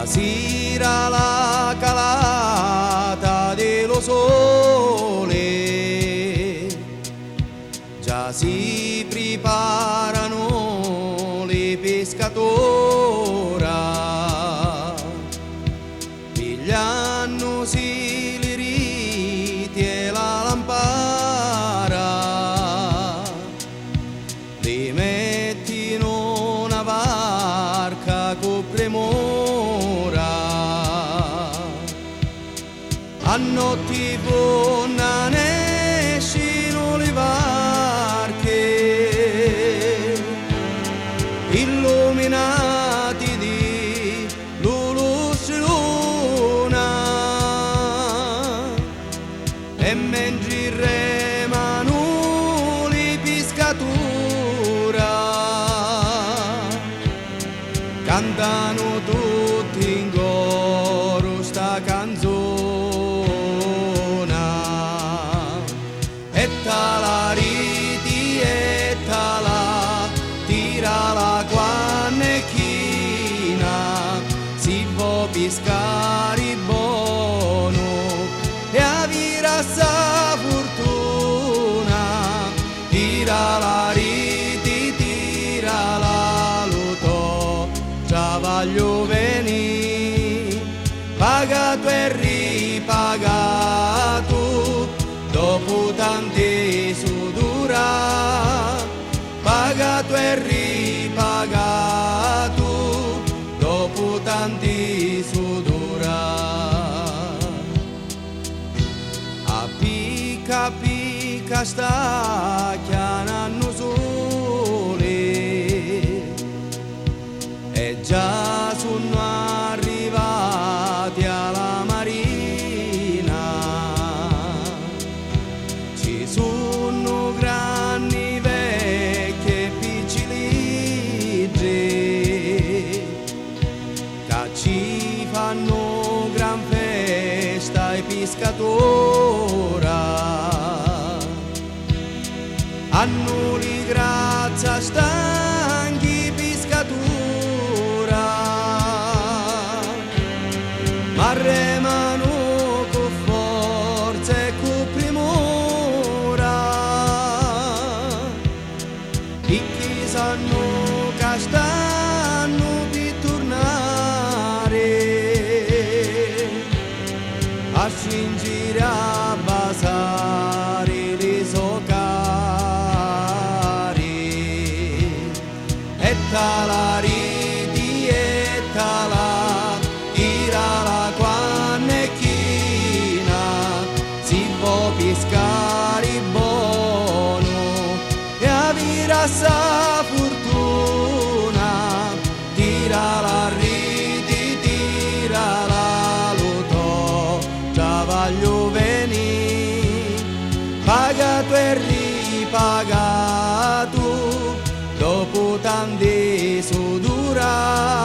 sera la calata dello sole, già si preparano le pescatora, pigliandosi le riti e la lampara, li mettono una barca con premura, a notte buona ne escono le barche, illuminati di luna, e mentre remano le pescatura, cantano tutti in coro sta canzone, e la riti e la tira la quannechina, si può pescare buono e avere sa fortuna, tira la riti, tira la luto, travaglio veni, pagato e ripagato, dopo tanti sudura, pagato e ripagato, dopo tanti sudura. A picca picca sta chiamando sole, e già sono arrivati alla marina, ci sono grandi vecchie piccioligge che ci fanno gran festa ai pescatora, hanno li grazia stanchi pescatura, ma remano con forza e con premura, e chi sanno che stanno per tornare a scingere a basare le soccari, e la riti e la tira la quannechina, si può pescare buono e avere sa fortuna, tira la riti, tira la luto, travaglio veni, pagato e ripagato, dopo tanti sudura.